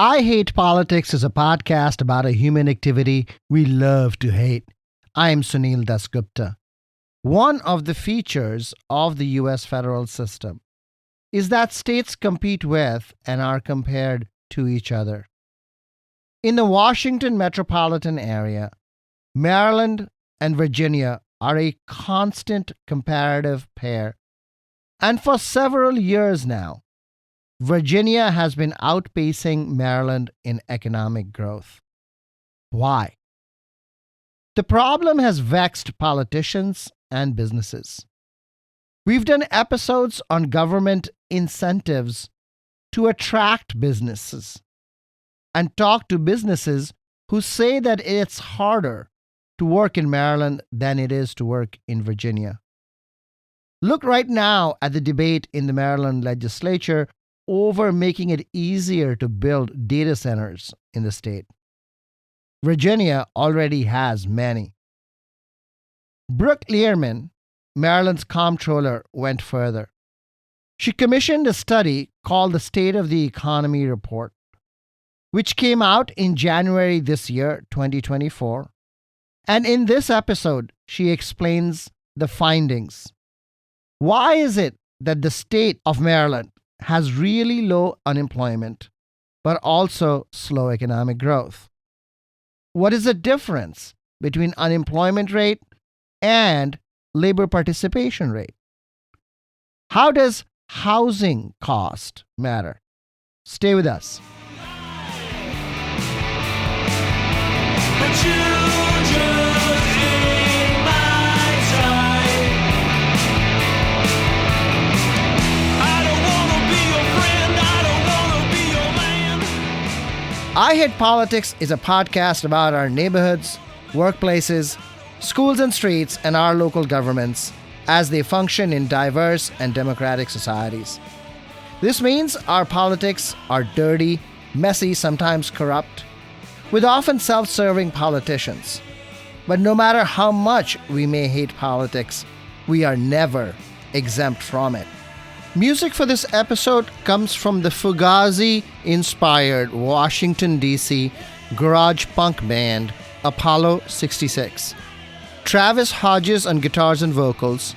I Hate Politics is a podcast about a human activity we love to hate. I am Sunil Dasgupta. One of the features of the US federal system is that states compete with and are compared to each other. In the Washington metropolitan area, Maryland and Virginia are a constant comparative pair. And for several years now, Virginia has been outpacing Maryland in economic growth. Why? The problem has vexed politicians and businesses. We've done episodes on government incentives to attract businesses and talked to businesses who say that it's harder to work in Maryland than it is to work in Virginia. Look right now at the debate in the Maryland legislature over making it easier to build data centers in the state. Virginia already has many. Brooke Lierman, Maryland's comptroller, went further. She commissioned a study called the State of the Economy Report, which came out in January this year, 2024. And in this episode, she explains the findings. Why is it that the state of Maryland has really low unemployment, but also slow economic growth? What is the difference between unemployment rate and labor participation rate? How does housing cost matter? Stay with us. I Hate Politics is a podcast about our neighborhoods, workplaces, schools and streets, and our local governments as they function in diverse and democratic societies. This means our politics are dirty, messy, sometimes corrupt, with often self-serving politicians. But no matter how much we may hate politics, we are never exempt from it. Music for this episode comes from the Fugazi-inspired Washington, D.C. garage punk band Apollo 66. Travis Hodges on guitars and vocals,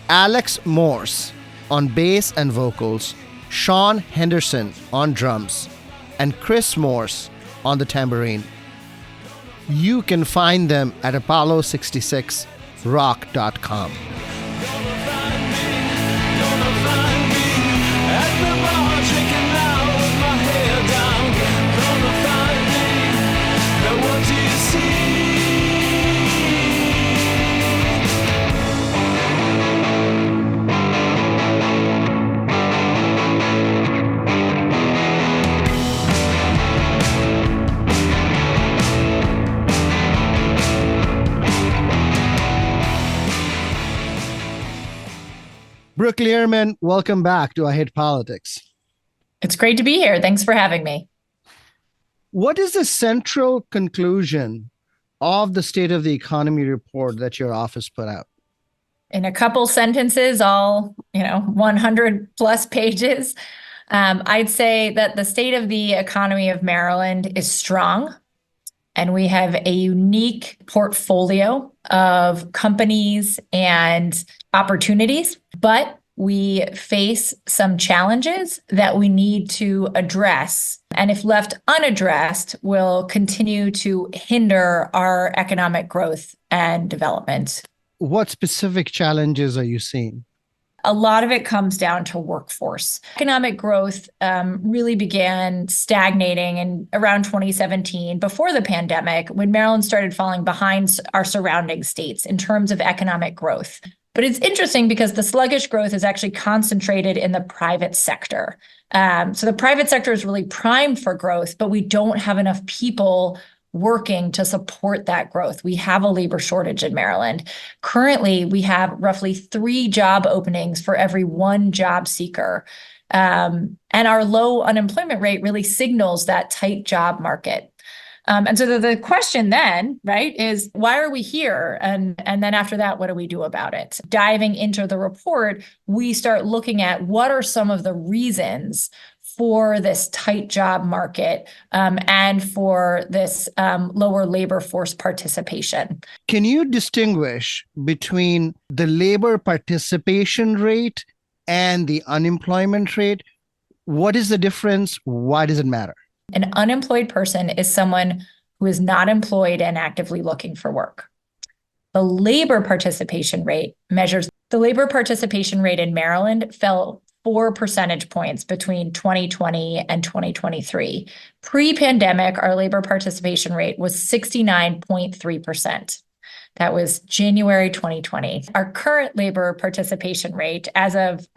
Alex Morse on bass and vocals, Sean Henderson on drums, and Chris Morse on the tambourine. You can find them at apollo66rock.com. Brooke Lierman, welcome back to I Hate Politics. It's great to be here. Thanks for having me. What is the central conclusion of the State of the Economy report that your office put out? In a couple sentences, all 100 plus pages, I'd say that the state of the economy of Maryland is strong, and we have a unique portfolio of companies and opportunities, but we face some challenges that we need to address. And if left unaddressed, will continue to hinder our economic growth and development. What specific challenges are you seeing? A lot of it comes down to workforce. Economic growth really began stagnating in around 2017, before the pandemic, when Maryland started falling behind our surrounding states in terms of economic growth. But it's interesting because the sluggish growth is actually concentrated in the private sector. So the private sector is really primed for growth, but we don't have enough people working to support that growth. We have a labor shortage in Maryland. Currently, we have roughly 3 job openings for every 1 job seeker. And our low unemployment rate really signals that tight job market. And so the question then, right, is why are we here? And then after that, what do we do about it? Diving into the report, we start looking at what are some of the reasons for this tight job market and for this lower labor force participation. Can you distinguish between the labor participation rate and the unemployment rate? What is the difference? Why does it matter? An unemployed person is someone who is not employed and actively looking for work. The labor participation rate measures the labor participation rate in Maryland fell 4 percentage points between 2020 and 2023. Pre-pandemic, our labor participation rate was 69.3%. That was January 2020. Our current labor participation rate, as of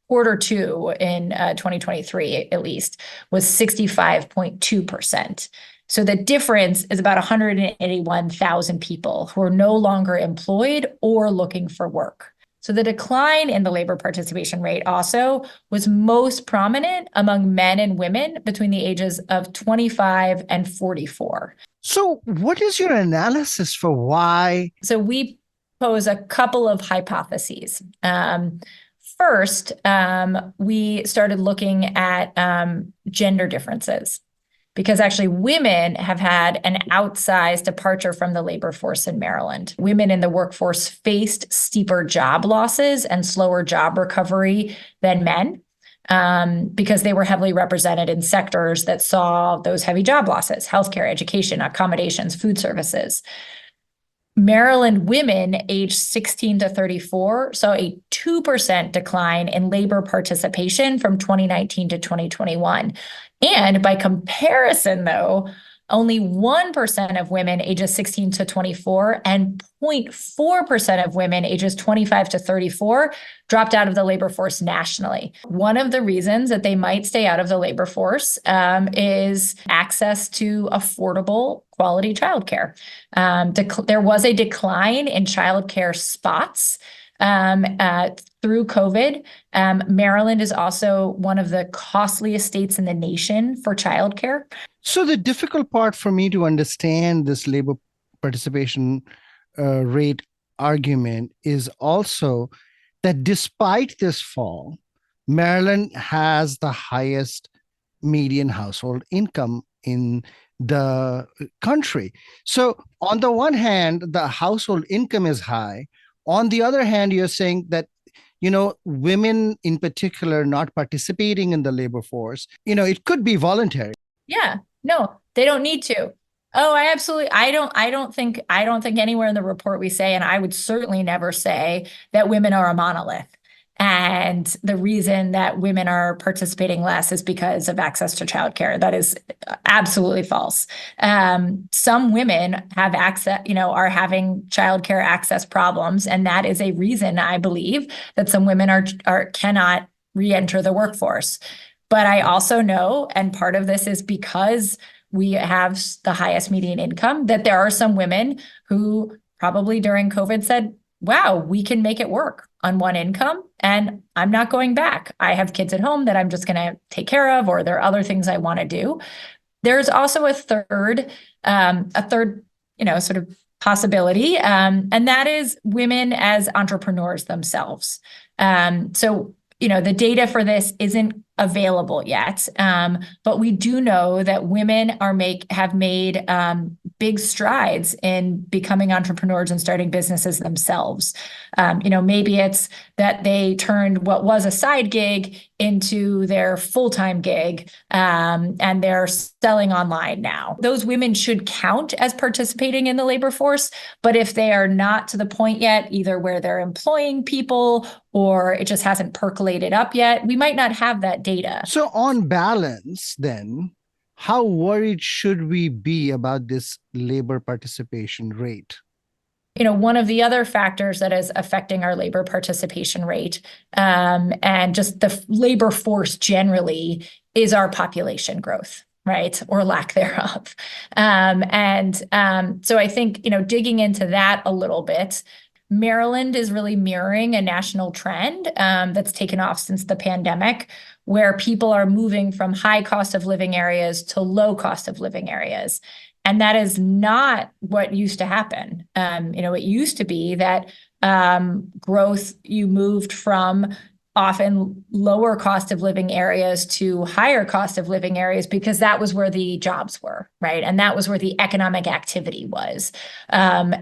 quarter two in 2023, at least, was 65.2%. So the difference is about 181,000 people who are no longer employed or looking for work. So the decline in the labor participation rate also was most prominent among men and women between the ages of 25 and 44. So what is your analysis for why? So we pose a couple of hypotheses. First, we started looking at gender differences, because actually women have had an outsized departure from the labor force in Maryland. Women in the workforce faced steeper job losses and slower job recovery than men because they were heavily represented in sectors that saw those heavy job losses: healthcare, education, accommodations, food services. Maryland women aged 16 to 34 saw a 2% decline in labor participation from 2019 to 2021. And by comparison, though, only 1% of women ages 16 to 24 and 0.4% of women ages 25 to 34 dropped out of the labor force nationally. One of the reasons that they might stay out of the labor force is access to affordable quality childcare. There was a decline in childcare spots through COVID. Maryland is also one of the costliest states in the nation for childcare. So the difficult part for me to understand this labor participation rate argument is also that despite this fall, Maryland has the highest median household income in the country. So on the one hand, the household income is high. On the other hand, you're saying that, women in particular not participating in the labor force, it could be voluntary. Yeah, no, they don't need to. Oh, I don't think anywhere in the report we say, and I would certainly never say that women are a monolith. And the reason that women are participating less is because of access to childcare. That is absolutely false. Some women have access, are having childcare access problems, and that is a reason I believe that some women cannot re-enter the workforce. But I also know, and part of this is because we have the highest median income, that there are some women who probably during COVID said, wow, we can make it work on one income and I'm not going back. I have kids at home that I'm just going to take care of, or there are other things I want to do. There's also a third, sort of possibility, and that is women as entrepreneurs themselves. So the data for this isn't available yet, but we do know that women have made big strides in becoming entrepreneurs and starting businesses themselves. Maybe it's that they turned what was a side gig into their full-time gig, and they're selling online now. Those women should count as participating in the labor force, but if they are not to the point yet, either where they're employing people or it just hasn't percolated up yet, we might not have that data. So on balance, then, how worried should we be about this labor participation rate? One of the other factors that is affecting our labor participation rate and just the labor force generally is our population growth, right? Or lack thereof. So I think, digging into that a little bit, Maryland is really mirroring a national trend that's taken off since the pandemic, where people are moving from high cost of living areas to low cost of living areas. And that is not what used to happen. It used to be that growth, you moved from often lower cost of living areas to higher cost of living areas because that was where the jobs were, right? And that was where the economic activity was. But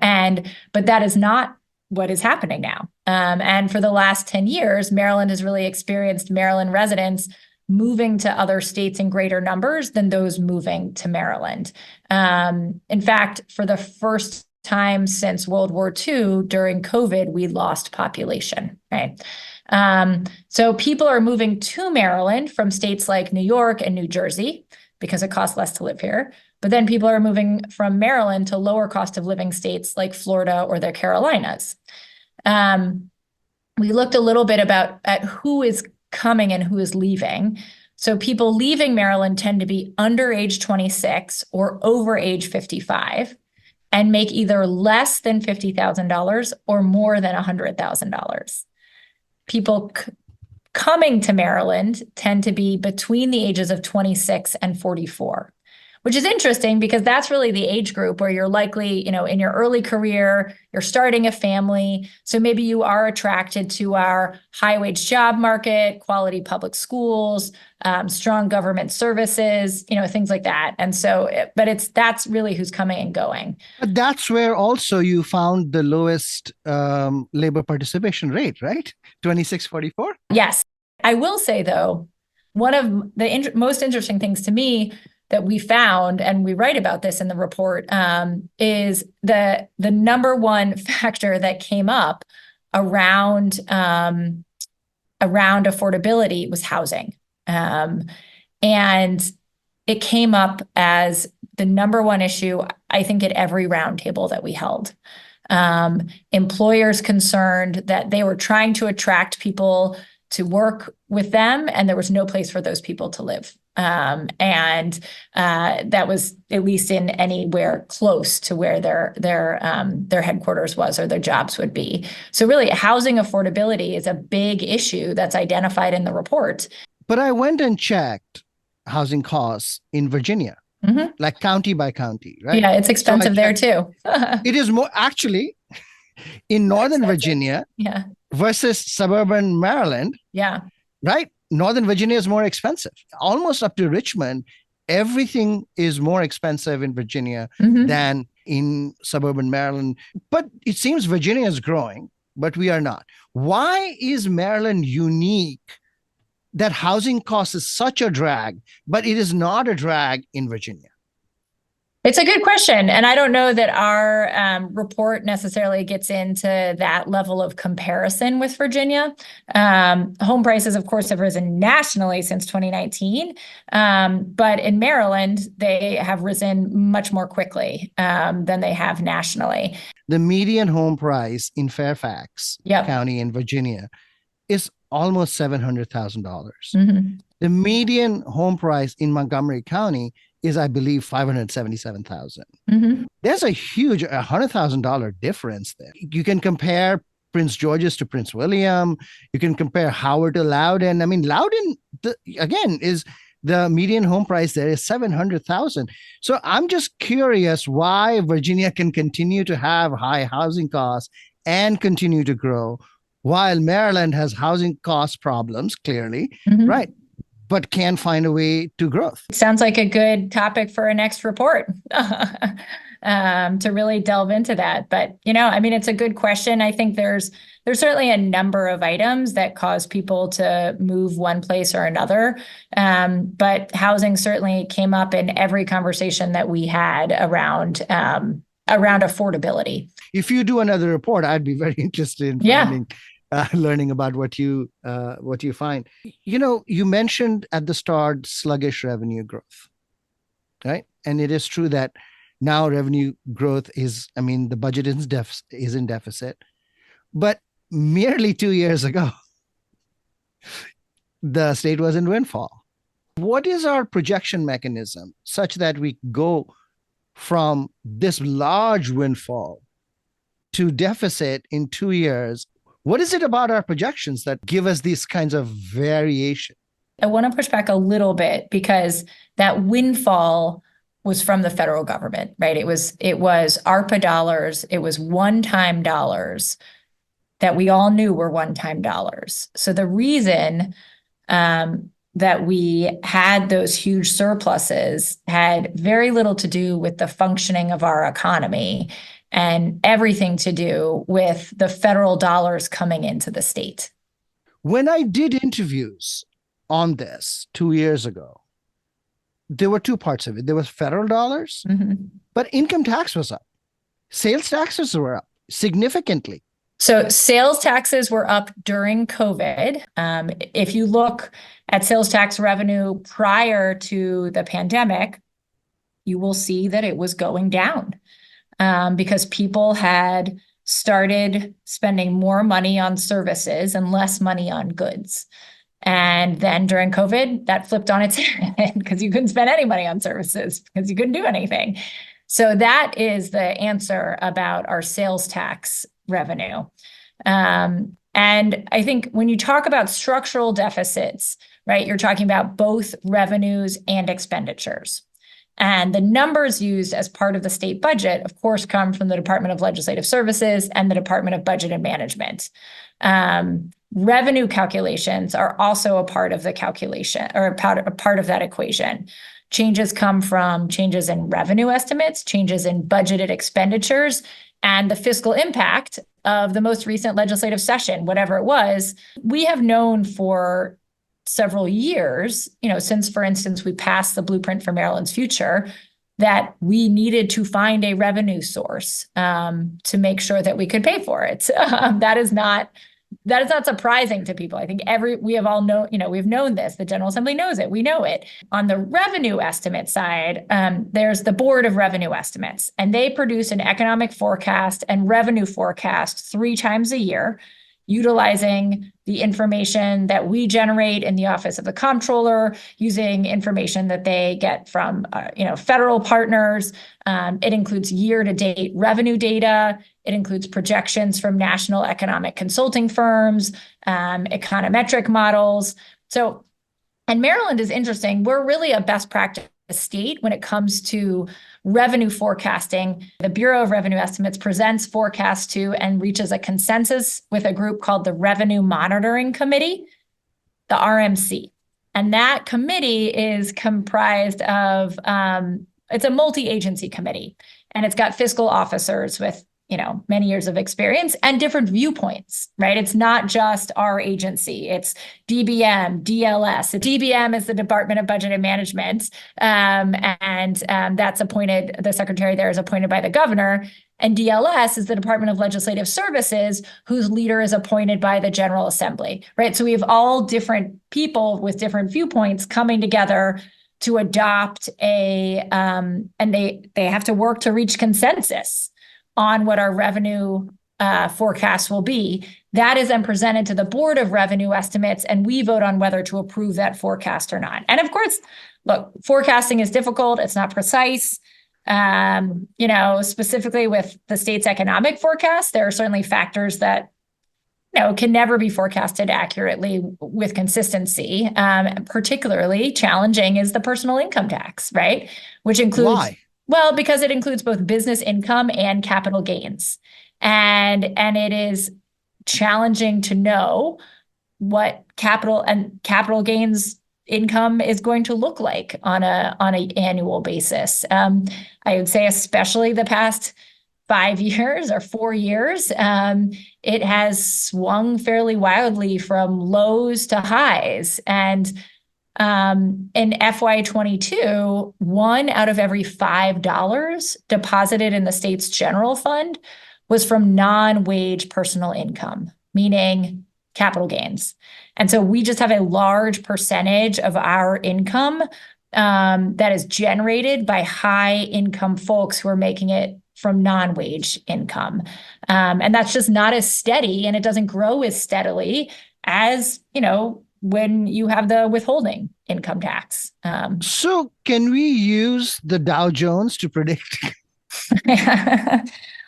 that is not what is happening now. And for the last 10 years, Maryland has really experienced Maryland residents moving to other states in greater numbers than those moving to Maryland. In fact, for the first time since World War II, during COVID, we lost population, right? So people are moving to Maryland from states like New York and New Jersey because it costs less to live here. But then people are moving from Maryland to lower cost of living states like Florida or the Carolinas. We looked a little bit at who is coming and who is leaving. So people leaving Maryland tend to be under age 26 or over age 55 and make either less than $50,000 or more than $100,000. People coming to Maryland tend to be between the ages of 26 and 44. Which is interesting because that's really the age group where you're likely, in your early career, you're starting a family. So maybe you are attracted to our high wage job market, quality public schools, strong government services, things like that. And so, that's really who's coming and going. But that's where also you found the lowest labor participation rate, right? 2644? Yes. I will say, though, one of the most interesting things to me that we found, and we write about this in the report, is the number one factor that came up around affordability was housing, and it came up as the number one issue, I think, at every roundtable that we held. Employers concerned that they were trying to attract people to work with them, and there was no place for those people to live. And that was at least in anywhere close to where their headquarters was or their jobs would be. So really, housing affordability is a big issue that's identified in the report. But I went and checked housing costs in Virginia, like county by county, right? Yeah, it's expensive there too. It is more actually in Northern Virginia versus suburban Maryland. Yeah. Right? Northern Virginia is more expensive, almost up to Richmond. Everything is more expensive in Virginia than in suburban Maryland. But it seems Virginia is growing, but we are not. Why is Maryland unique that housing cost is such a drag, but it is not a drag in Virginia? It's a good question. And I don't know that our report necessarily gets into that level of comparison with Virginia. Home prices, of course, have risen nationally since 2019. But in Maryland, they have risen much more quickly than they have nationally. The median home price in Fairfax County in Virginia is almost $700,000. The median home price in Montgomery County is, I believe, $577,000. There's a huge $100,000 difference there. You can compare Prince George's to Prince William. You can compare Howard to Loudoun. I mean, Loudoun, again, is the median home price there is $700,000. So I'm just curious why Virginia can continue to have high housing costs and continue to grow, while Maryland has housing cost problems, clearly, right? But can find a way to growth. Sounds like a good topic for a next report to really delve into that. But, it's a good question. I think there's certainly a number of items that cause people to move one place or another. But housing certainly came up in every conversation that we had around affordability. If you do another report, I'd be very interested in finding learning about what you find. You mentioned at the start sluggish revenue growth, right? And it is true that now revenue growth is, the budget is in deficit. But merely 2 years ago, the state was in windfall. What is our projection mechanism such that we go from this large windfall to deficit in 2 years? What is it about our projections that give us these kinds of variation? I want to push back a little bit because that windfall was from the federal government, right? It was ARPA dollars. It was one-time dollars that we all knew were one-time dollars. So the reason that we had those huge surpluses had very little to do with the functioning of our economy and everything to do with the federal dollars coming into the state. When I did interviews on this 2 years ago, there were two parts of it. There was federal dollars, but income tax was up. Sales taxes were up significantly. So sales taxes were up during COVID. If you look at sales tax revenue prior to the pandemic, you will see that it was going down because people had started spending more money on services and less money on goods. And then during COVID, that flipped on its head because you couldn't spend any money on services because you couldn't do anything. So that is the answer about our sales tax revenue. And I think when you talk about structural deficits, right, you're talking about both revenues and expenditures. And the numbers used as part of the state budget, of course, come from the Department of Legislative Services and the Department of Budget and Management. Revenue calculations are also a part of the calculation or a part of that equation. Changes come from changes in revenue estimates, changes in budgeted expenditures, and the fiscal impact of the most recent legislative session, whatever it was. We have known for several years, since, for instance, we passed the Blueprint for Maryland's Future, that we needed to find a revenue source to make sure that we could pay for it. That is not surprising to people. I think we have all known, we've known this. The General Assembly knows it. We know it. On the revenue estimate side, there's the Board of Revenue Estimates, and they produce an economic forecast and revenue forecast 3 times a year, utilizing the information that we generate in the Office of the Comptroller, using information that they get from federal partners. It includes year-to-date revenue data. It includes projections from national economic consulting firms, econometric models. So, and Maryland is interesting. We're really a best practice state when it comes to revenue forecasting. The Bureau of Revenue Estimates presents forecasts to and reaches a consensus with a group called the Revenue Monitoring Committee, the RMC. And that committee is comprised of, it's a multi-agency committee, and it's got fiscal officers with many years of experience and different viewpoints, right? It's not just our agency. It's DBM, DLS. DBM is the Department of Budget and Management, and that's appointed, the secretary there is appointed by the governor, and DLS is the Department of Legislative Services, whose leader is appointed by the General Assembly, right? So we have all different people with different viewpoints coming together to adopt and they have to work to reach consensus on what our revenue forecast will be. That is then presented to the Board of Revenue Estimates, and we vote on whether to approve that forecast or not. And of course, look, forecasting is difficult. It's not precise. Specifically with the state's economic forecast, there are certainly factors that can never be forecasted accurately with consistency. Particularly challenging is the personal income tax, right? Which includes... Why? Well, because it includes both business income and capital gains. And it is challenging to know what capital gains income is going to look like on an annual basis. I would say especially the past 5 years or 4 years, it has swung fairly wildly from lows to highs. And in FY22, 1 out of every $5 deposited in the state's general fund was from non-wage personal income, meaning capital gains. And so we just have a large percentage of our income that is generated by high income folks who are making it from non-wage income. And that's just not as steady, and it doesn't grow as steadily as, when you have the withholding income tax. So can we use the Dow Jones to predict?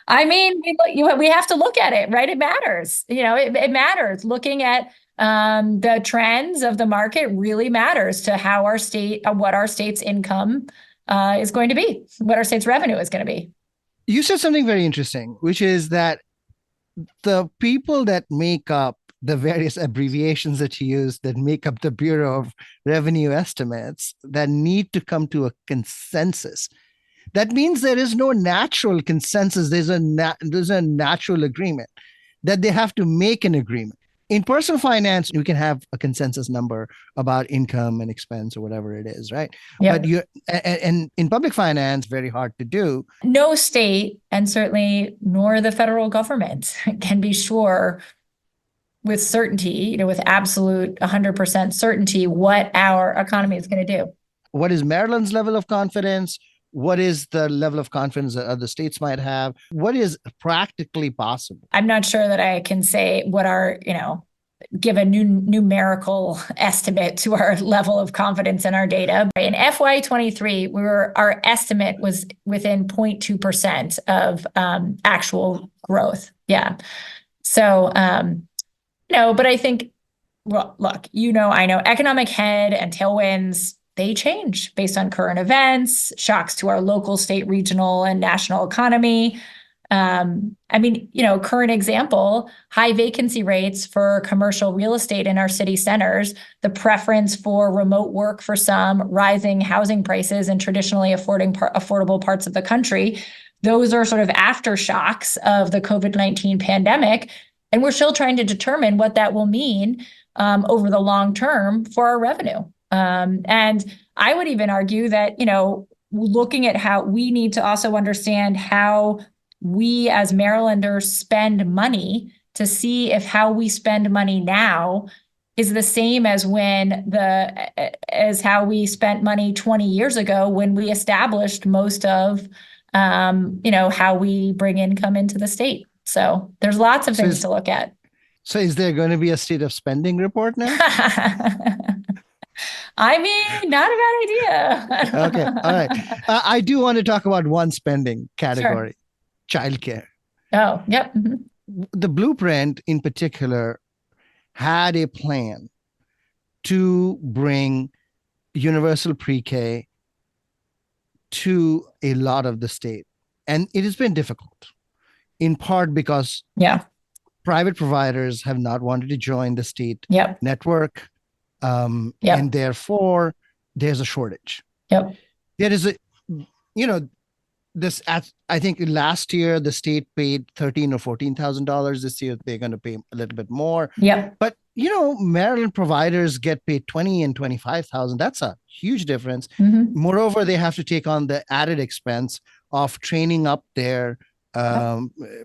I mean, we have to look at it, right? It matters. It matters. Looking at the trends of the market really matters to how what our state's income is going to be, what our state's revenue is going to be. You said something very interesting, which is that the people that make up the various abbreviations that you use that make up the Bureau of Revenue Estimates that need to come to a consensus. That means there is no natural consensus. There's a natural agreement that they have to make an agreement. In personal finance, you can have a consensus number about income and expense or whatever it is, right? But Yep. and in public finance, very hard to do. No state, and certainly nor the federal government, can be sure with certainty, with absolute 100% certainty what our economy is going to do. What is Maryland's level of confidence? What is the level of confidence that other states might have? What is practically possible? I'm not sure that I can say what our, give a new numerical estimate to our level of confidence in our data. In FY23, our estimate was within 0.2% of actual growth. Yeah. So, but I think, well, look, I know economic head and tailwinds, they change based on current events, shocks to our local, state, regional, and national economy. Current example, high vacancy rates for commercial real estate in our city centers, the preference for remote work for some, rising housing prices in traditionally affordable parts of the country. Those are sort of aftershocks of the COVID-19 pandemic. And we're still trying to determine what that will mean over the long term for our revenue. And I would even argue that, looking at how we need to also understand how we as Marylanders spend money to see if how we spend money now is the same as as how we spent money 20 years ago when we established most of, how we bring income into the state. So there's lots of things to look at. So is there going to be a state of spending report now? I mean, not a bad idea. Okay. All right. I do want to talk about one spending category, sure. Childcare. Oh, yep. Mm-hmm. The blueprint in particular had a plan to bring universal pre-K to a lot of the state. And it has been difficult, in part because private providers have not wanted to join the state network. And therefore, there's a shortage. There is I think last year the state paid $13,000 or $14,000. This year they're going to pay a little bit more. But Maryland providers get paid $20,000 and $25,000. That's a huge difference. Mm-hmm. Moreover, they have to take on the added expense of training up their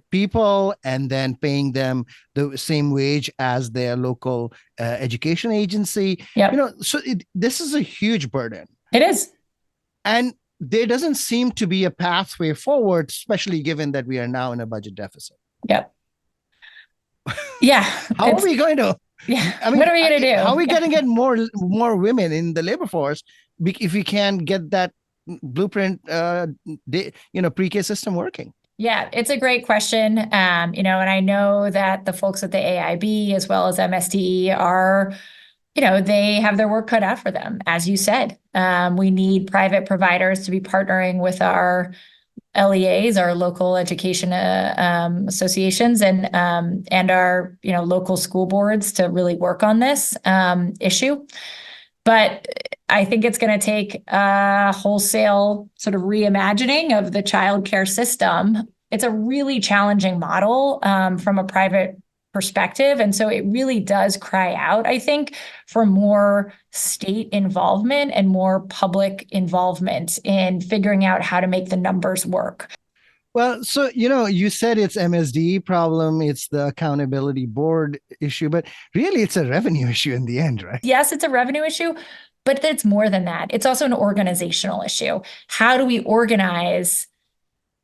people and then paying them the same wage as their local education agency. So this is a huge burden. It is. And there doesn't seem to be a pathway forward, especially given that we are now in a budget deficit. Yeah. How are we going to? What are we going to do? How are we going to get more women in the labor force if we can't get that blueprint, pre-K system working? Yeah, it's a great question. And I know that the folks at the AIB as well as MSDE are, they have their work cut out for them. As you said, we need private providers to be partnering with our LEAs, our local education associations, and our local school boards to really work on this issue. But I think it's going to take a wholesale sort of reimagining of the childcare system. It's a really challenging model from a private perspective. And so it really does cry out, I think, for more state involvement and more public involvement in figuring out how to make the numbers work. Well, so, you said it's MSDE problem, it's the accountability board issue, but really it's a revenue issue in the end, right? Yes, it's a revenue issue, but it's more than that. It's also an organizational issue. How do we organize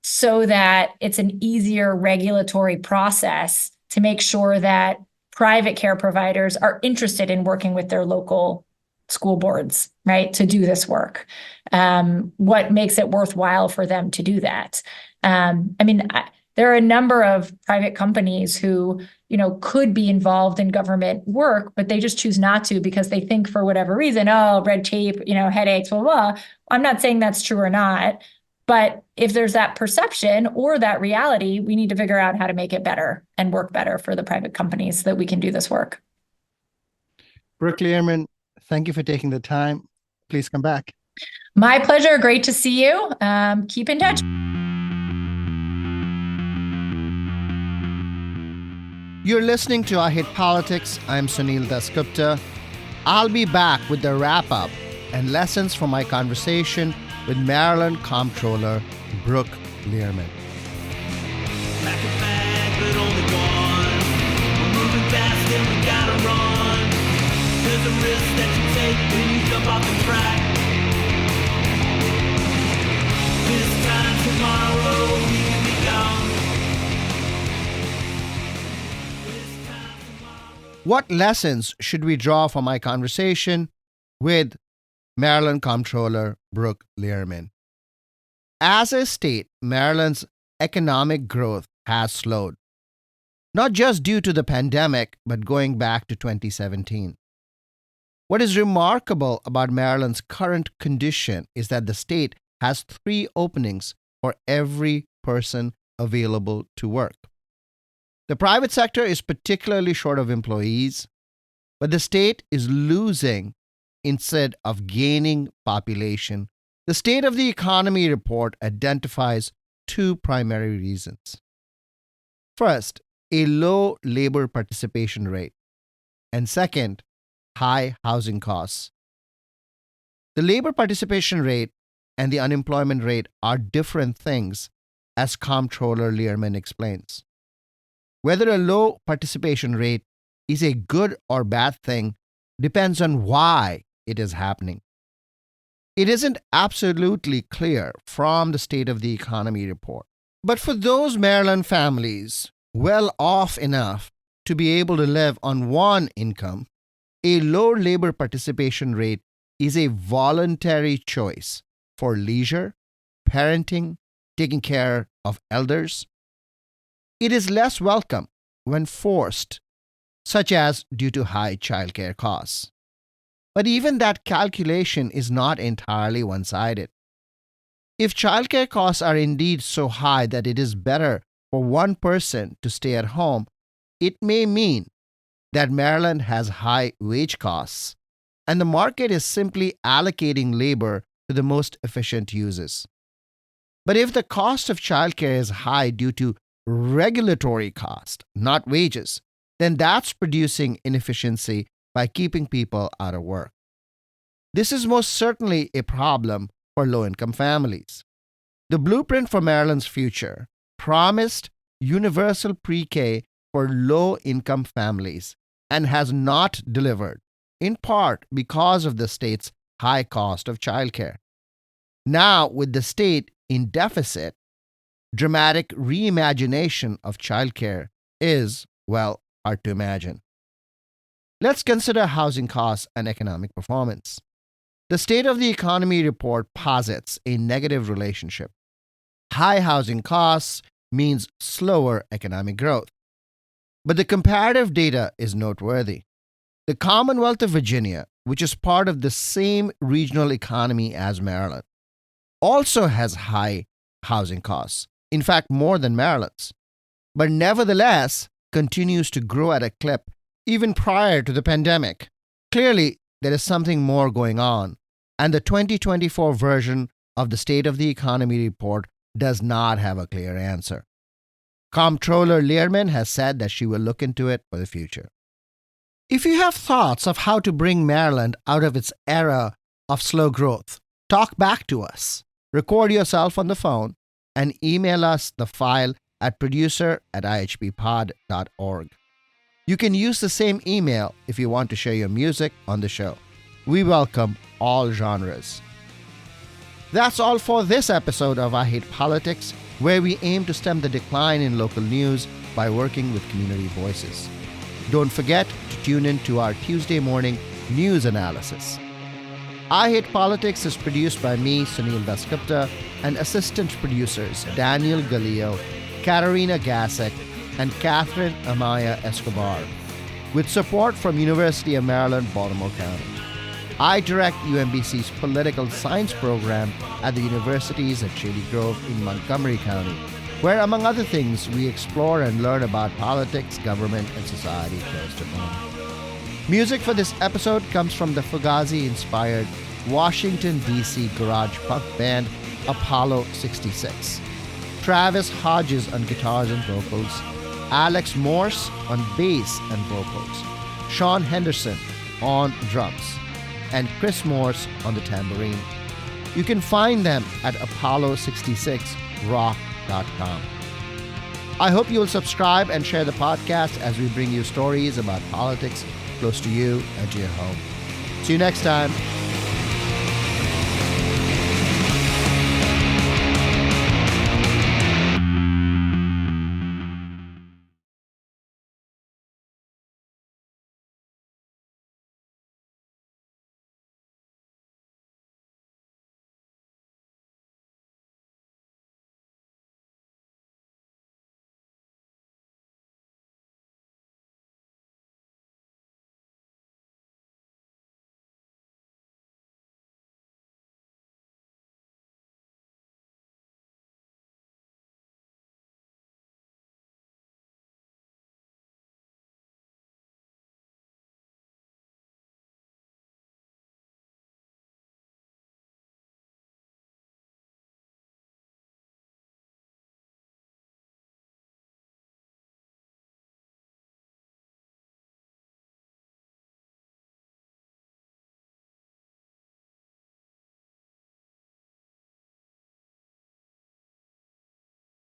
so that it's an easier regulatory process to make sure that private care providers are interested in working with their local school boards, right, to do this work? What makes it worthwhile for them to do that? There are a number of private companies who, could be involved in government work, but they just choose not to because they think for whatever reason, red tape, headaches, blah, blah. I'm not saying that's true or not, But if there's that perception or that reality, we need to figure out how to make it better and work better for the private companies so that we can do this work. Brooke Lierman, thank you for taking the time. Please come back. My pleasure. Great to see you. Keep in touch. You're listening to I Hate Politics. I'm Sunil Dasgupta. I'll be back with the wrap-up and lessons from my conversation with Maryland Comptroller Brooke Lierman. Pack a bag, but only one. We're moving fast and we gotta run. There's a risk that you take when you jump off the track. This time tomorrow we can be gone. This time tomorrow. What lessons should we draw from my conversation with Maryland Comptroller Brooke Lierman? As a state, Maryland's economic growth has slowed, not just due to the pandemic, but going back to 2017. What is remarkable about Maryland's current condition is that the state has 3 openings for every person available to work. The private sector is particularly short of employees, but the state is losing instead of gaining population. The State of the Economy report identifies 2 primary reasons. First, a low labor participation rate, and second, high housing costs. The labor participation rate and the unemployment rate are different things, as Comptroller Lierman explains. Whether a low participation rate is a good or bad thing depends on why it is happening. It isn't absolutely clear from the State of the Economy report. But for those Maryland families well off enough to be able to live on one income, a low labor participation rate is a voluntary choice for leisure, parenting, taking care of elders. It is less welcome when forced, such as due to high childcare costs. But even that calculation is not entirely one-sided. If childcare costs are indeed so high that it is better for one person to stay at home, it may mean that Maryland has high wage costs, and the market is simply allocating labor to the most efficient uses. But if the cost of childcare is high due to regulatory cost, not wages, then that's producing inefficiency by keeping people out of work. This is most certainly a problem for low-income families. The blueprint for Maryland's future promised universal pre-K for low-income families and has not delivered, in part because of the state's high cost of childcare. Now, with the state in deficit, dramatic reimagination of childcare is, well, hard to imagine. Let's consider housing costs and economic performance. The State of the Economy report posits a negative relationship. High housing costs means slower economic growth. But the comparative data is noteworthy. The Commonwealth of Virginia, which is part of the same regional economy as Maryland, also has high housing costs, in fact, more than Maryland's, but nevertheless continues to grow at a clip even prior to the pandemic. Clearly, there is something more going on, and the 2024 version of the State of the Economy report does not have a clear answer. Comptroller Lierman has said that she will look into it for the future. If you have thoughts of how to bring Maryland out of its era of slow growth, talk back to us. Record yourself on the phone and email us the file at producer@ihbpod.org. You can use the same email if you want to share your music on the show. We welcome all genres. That's all for this episode of I Hate Politics, where we aim to stem the decline in local news by working with community voices. Don't forget to tune in to our Tuesday morning news analysis. I Hate Politics is produced by me, Sunil Dasgupta, and assistant producers Daniel Galileo, Katarina Gasek, and Catherine Amaya Escobar, with support from University of Maryland, Baltimore County. I direct UMBC's political science program at the universities at Shady Grove in Montgomery County, where, among other things, we explore and learn about politics, government, and society close to home. Music for this episode comes from the Fugazi-inspired Washington, D.C. garage punk band Apollo 66. Travis Hodges on guitars and vocals, Alex Morse on bass and vocals, Sean Henderson on drums, and Chris Morse on the tambourine. You can find them at apollo66rock.com. I hope you will subscribe and share the podcast as we bring you stories about politics close to you and to your home. See you next time.